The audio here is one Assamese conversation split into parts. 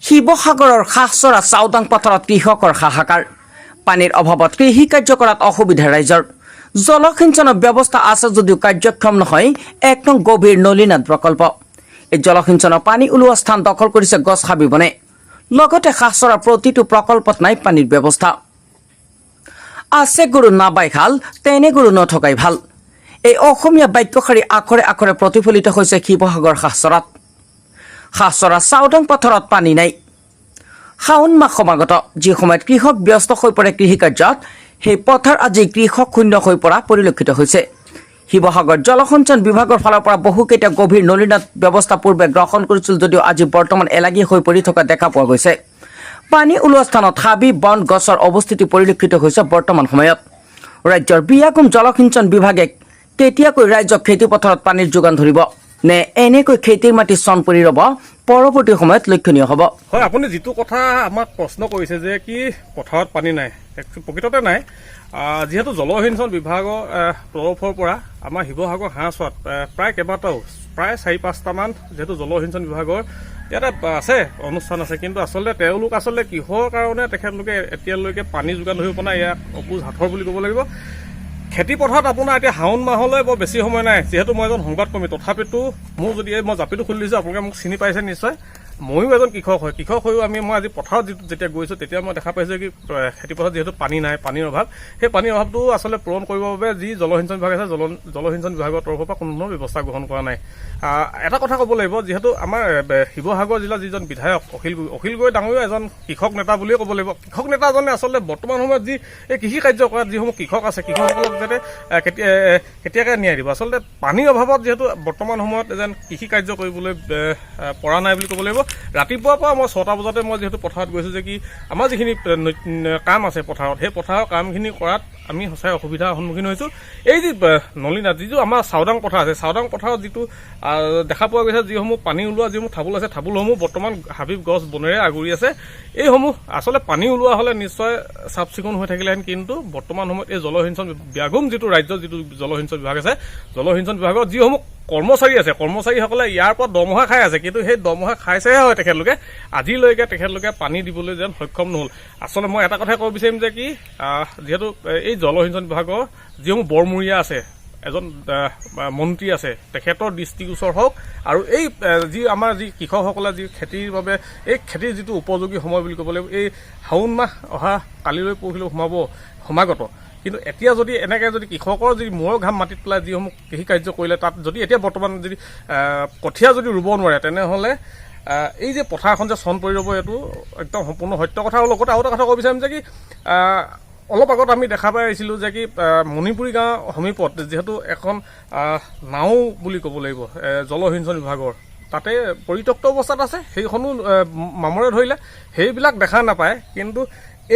শিৱসাগৰৰ খাছৰা চাওদাং পথাৰত কৃষকৰ হাহাকাৰ পানীৰ অভাৱত কৃষি কাৰ্য কৰাত অসুবিধা ৰাইজৰ জলসিঞ্চনৰ ব্যৱস্থা আছে যদিও কাৰ্যক্ষম নহয় ১ নং গভীৰ নলীনাদ প্ৰকল্প এই জলসিঞ্চনৰ পানী ওলোৱা স্থান দখল কৰিছে গছ হাবি বনে লগতে খাছৰাৰ প্ৰতিটো প্ৰকল্পত নাই পানীৰ ব্যৱস্থা আছে গুৰু নাবাই খাল তেনে গুৰু নথকাই ভাল এই অসমীয়া বাক্যশাৰী আখৰে আখৰে প্ৰতিফলিত হৈছে শিৱসাগৰ খাছৰাত খাছৰা চাওদাং পথাৰত পানী নাই শাওন মাহ সমাগত যি সময়ত কৃষক ব্যস্ত হৈ পৰে কৃষি কাৰ্যত সেই পথাৰ আজি কৃষক শূন্য হৈ পৰা পৰিলক্ষিত হৈছে শিৱসাগৰ জলসঞ্চন বিভাগৰ ফালৰ পৰা বহুকেইটা গভীৰ নলীনাদ ব্যৱস্থা পূৰ্বে গ্ৰহণ কৰিছিল যদিও আজি বৰ্তমান এলাগী হৈ পৰি থকা দেখা পোৱা গৈছে পানী ওলোৱা স্থানত হাবি বন গছৰ অৱস্থিতি পৰিলক্ষিত হৈছে বৰ্তমান সময়ত ৰাজ্যৰ বিয়াগুম জলসিঞ্চন বিভাগে কেতিয়াকৈ ৰাজ্যক খেতিপথাৰত পানীৰ যোগান ধৰিব নে এনেকৈ খেতিৰ মাটি চন পৰি ৰব পৰৱৰ্তী সময়ত লক্ষণীয় হ'ব হয় আপুনি যেটো কথা আমাক প্ৰশ্ন কৰিছে যে কি পথাৰত পানী নাই প্ৰকৃততে নাই যেহেতু জলসিঞ্চন বিভাগৰ তৰফৰ পৰা আমাৰ শিৱসাগৰ হাঁহচোৱাত প্ৰায় কেইবাটাও প্ৰায় ৪-৫টা মান যেহেতু জলসিঞ্চন বিভাগৰ ইয়াতে আছে অনুষ্ঠান আছে কিন্তু আচলতে তেওঁলোক আচলতে কিহৰ কাৰণে তেখেতলোকে এতিয়ালৈকে পানী যোগান ধৰিব পৰা নাই ইয়াক অবুজ হাতৰ বুলি ক'ব লাগিব খেতি পথাৰত আপোনাৰ এতিয়া শাওন মাহলৈ বৰ বেছি সময় নাই যেহেতু মই এজন সংবাদকৰ্মী তথাপিতো মোৰ যদি মই জাপিটো খুলি দিছোঁ আপোনালোকে মোক চিনি পাইছে নিশ্চয় ময়ো এজন কৃষক হয় কৃষক হৈও মই আজি পথাৰত যেতিয়া গৈছোঁ তেতিয়া মই দেখা পাইছোঁ কি খেতিপথাৰত যিহেতু পানী নাই পানীৰ অভাৱ সেই পানীৰ অভাৱটো আচলতে পূৰণ কৰিবৰ বাবে যি জলসিঞ্চন বিভাগ আছে জলসিঞ্চন বিভাগৰ তৰফৰ পৰা কোনো ধৰণৰ ব্যৱস্থা গ্ৰহণ কৰা নাই এটা কথা ক'ব লাগিব যিহেতু আমাৰ শিৱসাগৰ জিলাৰ যিজন বিধায়ক অখিল গগৈ ডাঙৰীয়া এজন কৃষক নেতা বুলিয়ে ক'ব লাগিব কৃষক নেতাজনে আচলতে বৰ্তমান সময়ত যি এই কৃষি কাৰ্য কৰাত যিসমূহ কৃষক আছে কৃষকসকলক যাতে কেতিয়াকৈ ন্যায় দিব আচলতে পানীৰ অভাৱত যিহেতু বৰ্তমান সময়ত এজন কৃষি কাৰ্য কৰিবলৈ পৰা নাই বুলি ক'ব লাগিব ৰাতিপুৱাৰ পৰা মই ৬টা বজাতে মই যিহেতু পথাৰত গৈছোঁ যে কি আমাৰ যিখিনি কাম আছে পথাৰত সেই পথাৰৰ কামখিনি কৰাত আমি সঁচাই অসুবিধাৰ সন্মুখীন হৈছোঁ এই যি নলীনাদ যিটো আমাৰ চাওদাং পথাৰ আছে চাওদাং পথাৰত যিটো দেখা পোৱা গৈছে যিসমূহ পানী ওলোৱা যিসমূহ ঠাবুল আছে ঠাবুলসমূহ বৰ্তমান হাবি গছ বনেৰে আগুৰি আছে এইসমূহ আচলতে পানী ওলোৱা হ'লে নিশ্চয় চাফ চিকুণ হৈ থাকিলেহেঁতেন কিন্তু বৰ্তমান সময়ত এই জলসিঞ্চন বিয়াগুম যিটো ৰাজ্যৰ যিটো জলসিঞ্চন বিভাগ আছে জলসিঞ্চন বিভাগৰ যিসমূহ কৰ্মচাৰী আছে কৰ্মচাৰীসকলে ইয়াৰ পৰা দৰমহা খাই আছে কিন্তু সেই দৰমহা খাইছেহে হয় তেখেতলোকে আজিলৈকে তেখেতলোকে পানী দিবলৈ যেন সক্ষম নহ'ল আচলতে মই এটা কথাই ক'ব বিচাৰিম যে কি যিহেতু এই জলসিঞ্চন বিভাগৰ যিসমূহ বৰমূৰীয়া আছে এজন মন্ত্ৰী আছে তেখেতৰ দৃষ্টিগোচৰ হওক আৰু এই যি আমাৰ যি কৃষকসকলে যি খেতিৰ বাবে এই খেতিৰ যিটো উপযোগী সময় বুলি ক'ব লাগিব এই শাওন মাহ অহা কালিলৈ পৰহিলৈ সমাগত কিন্তু এতিয়া যদি এনেকৈ যদি কৃষকৰ যদি মূৰৰ ঘাম মাটিত পেলাই যিসমূহ কৃষি কাৰ্য কৰিলে তাত যদি এতিয়া বৰ্তমান যদি কঠীয়া যদি ৰুব নোৱাৰে তেনেহ'লে এই যে পথাৰখন যে চন পৰি ৰ'ব এইটো একদম সম্পূৰ্ণ সত্য কথা আৰু লগতে আৰু এটা কথা ক'ব বিচাৰিম যে কি অলপ আগত আমি দেখা পাই আহিছিলোঁ যে কি মণিপুৰী গাঁৱৰ সমীপত যিহেতু এখন নাও বুলি ক'ব লাগিব জলসিঞ্চন বিভাগৰ তাতে পৰিত্যক্ত অৱস্থাত আছে সেইখনো মামৰে ধৰিলে সেইবিলাক দেখা নাপায় কিন্তু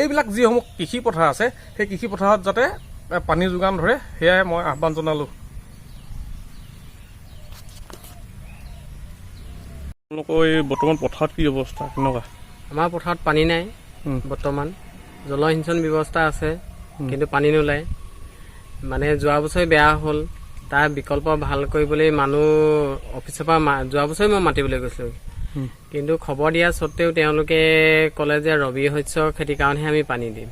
এইবিলাক যিসমূহ কৃষি পথাৰ আছে সেই কৃষি পথাৰত যাতে পানী যোগান ধৰে সেয়াই মই আহ্বান জনালোঁ আপোনালোকৰ এই বৰ্তমান পথাৰত কি অৱস্থা কেনেকুৱা আমাৰ পথাৰত পানী নাই বৰ্তমান জলসিঞ্চন ব্যৱস্থা আছে কিন্তু পানী নোলায় মানে যোৱা বছৰ বেয়া হ'ল তাৰ বিকল্প ভাল কৰিবলৈ মানুহ অফিচৰ পৰা যোৱা বছৰে মই মাতিবলৈ গৈছিলোঁ কিন্তু খবৰ দিয়া স্বত্তেও তেওঁলোকে ক'লে যে ৰবি শস্যৰ খেতিৰ কাৰণেহে আমি পানী দিম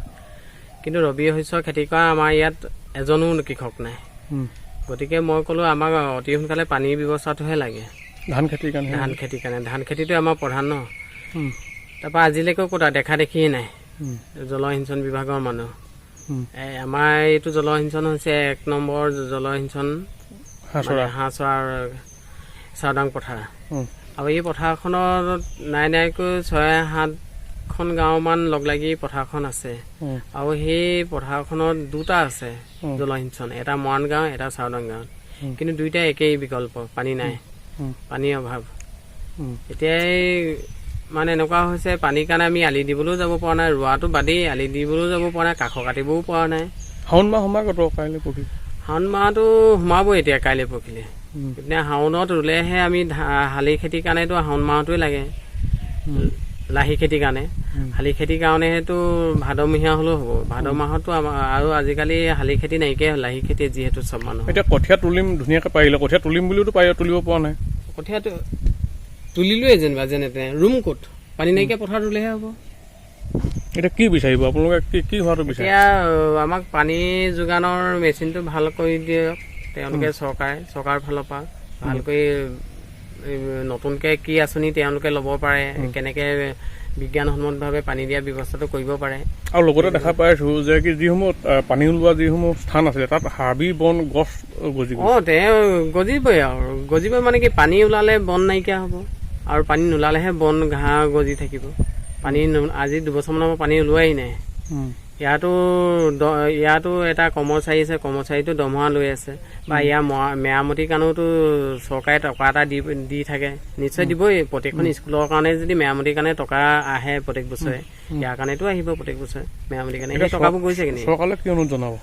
কিন্তু ৰবি শস্যৰ খেতি কৰা আমাৰ ইয়াত এজনো কৃষক নাই গতিকে মই ক'লোঁ আমাক অতি সোনকালে পানীৰ ব্যৱস্থাটোহে লাগে ধান খেতিৰ কাৰণে ধান খেতিটো আমাৰ প্ৰধান ন তাৰপৰা আজিলৈকেও ক'তা দেখা দেখিয়ে নাই জলসিঞ্চন বিভাগৰ মানুহ আমাৰ এইটো জলসিঞ্চন হৈছে ১ নম্বৰ জলসিঞ্চন হাঁহচৰাৰ চাওদাং পথাৰ আৰু এই পথাৰখনত নাইকৈ ৬-৭খন গাঁওমান লগ লাগি পথাৰখন আছে আৰু সেই পথাৰখনত দুটা আছে জলসিঞ্চন এটা মৰাণ গাঁও এটা চাওদাং গাঁৱত কিন্তু দুইটা একেই বিকল্প পানী নাই পানীৰ অভাৱ এতিয়াই মানে এনেকুৱা হৈছে পানীৰ কাৰণে আমি আলি দিবলৈও যাব পৰা নাই ৰোৱাটো বাদেই আলি দিবলৈও যাব পৰা নাই কাষ কাটিবও পৰা নাই শাওন মাহ সমাগত কাইলৈ পৰহি শাওন মাহটো সোমাবই এতিয়া কাইলৈ পৰহিলে এতিয়া শাওনত ৰুলেহে আমি শালি খেতিৰ কাৰণেতো শাওন মাহটোৱে লাগে লাহি খেতিৰ কাৰণে শালি খেতিৰ কাৰণেতো ভাদমহীয়া হ'লেও হ'ব ভাদ মাহতো আৰু আজিকালি শালি খেতি নাইকিয়াই হ'ল লাহি খেতি যিহেতু চব মানুহ এতিয়া কঠীয়া তুলিম ধুনীয়াকৈ পাৰিলে কঠীয়া তুলিম বুলিওতো তুলিব পৰা নাই কঠীয়াটো তুলিলোৱে যেনিবা যেনে তেনে ৰুম ক'ত পানী নাইকিয়া পথাৰত ৰুলেহে হ'ব। এতিয়া কি বিচাৰিব আপোনালোকে, কি হোৱাটো বিচাৰে? এতিয়া আমাক পানী যোগানৰ মেচিনটো ভাল কৰি দিয়ক তেওঁলোকে, চৰকাৰৰ ফালৰ পৰা ভালকৈ নতুনকৈ কি আঁচনি তেওঁলোকে ল'ব পাৰে, কেনেকৈ বিজ্ঞানসন্মতভাৱে পানী দিয়া ব্যৱস্থাটো কৰিব পাৰে। আৰু লগতে দেখা পাইছোঁ যে কি যিসমূহ পানী ওলোৱা যিসমূহ স্থান আছিলে তাত হাবি বন গছ গজিব। গজিবই আৰু গজিবই মানে কি, পানী ওলালে বন নাইকিয়া হ'ব আৰু পানী নোলালেহে বন ঘাঁহ গজি থাকিব। পানী আজি 2 বছৰমানৰ পৰা পানী ওলোৱাই নাই। ইয়াতো এটা কৰ্মচাৰী আছে, কৰ্মচাৰীটো দৰমহা লৈ আছে বা ইয়াৰ মেৰামতিৰ কাৰণেওতো চৰকাৰে টকা এটা দি থাকে, নিশ্চয় দিবই। প্ৰত্যেকখন স্কুলৰ কাৰণে যদি মেৰামতিৰ কাৰণে টকা আহে প্ৰত্যেক বছৰে, ইয়াৰ কাৰণেতো আহিব প্ৰত্যেক বছৰে মেৰামতিৰ কাৰণে। সেই টকাবোৰ গৈছে কি চৰকাৰলৈ কি অনুৰোধ জনাব?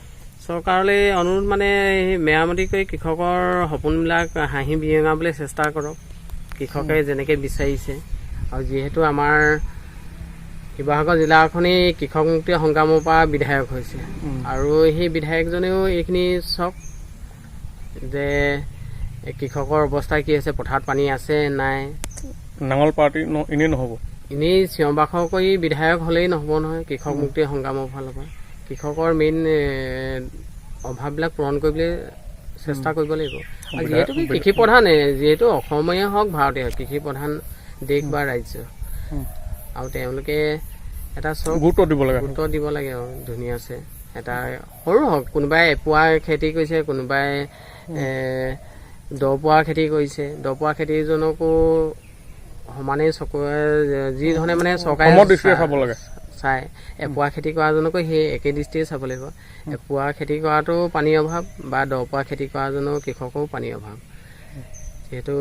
চৰকাৰলৈ অনুৰোধ মানে মেৰামতি কৰি কৃষকৰ সপোনবিলাক হাঁহি বিৰিঙাবলৈ চেষ্টা কৰক, কৃষকে যেনেকৈ বিচাৰিছে। আৰু যিহেতু আমাৰ শিৱসাগৰ জিলাখনেই কৃষক মুক্তি সংগ্ৰামৰ পৰা বিধায়ক হৈছে, আৰু সেই বিধায়কজনেও এইখিনি চাওক যে কৃষকৰ অৱস্থা কি হৈছে, পথাৰত পানী আছে নাই। নাঙল পাৰ্টি এনেই নহ'ব, এনেই চিঞৰ বাখৰ কৰি বিধায়ক হ'লেই নহ'ব নহয়। কৃষক মুক্তি সংগ্ৰামৰ ফালৰ পৰা কৃষকৰ মেইন অভাৱবিলাক পূৰণ কৰিবলৈ চেষ্টা কৰিব লাগিব। আৰু যিহেতু কৃষি প্ৰধান, যিহেতু অসমে হওক ভাৰতে হওক কৃষি প্ৰধান দেশ বা ৰাজ্য, আৰু তেওঁলোকে এটা গুৰুত্ব দিব লাগে আৰু ধুনীয়াছে। এটা সৰু হওক, কোনোবাই এপোৱা খেতি কৰিছে, কোনোবাই 10 পোৱা খেতি কৰিছে। 10 পোৱা খেতিজনকো সমানে চকুৰে যি ধৰণে মানে চৰকাৰে চাই, এপোৱা খেতি কৰাজনকো সেই একে দৃষ্টিৰে চাব লাগিব। এপোৱা খেতি কৰাটো পানীৰ অভাৱ বা 10 পোৱা খেতি কৰাজনো কৃষকৰো পানীৰ অভাৱ। যিহেতু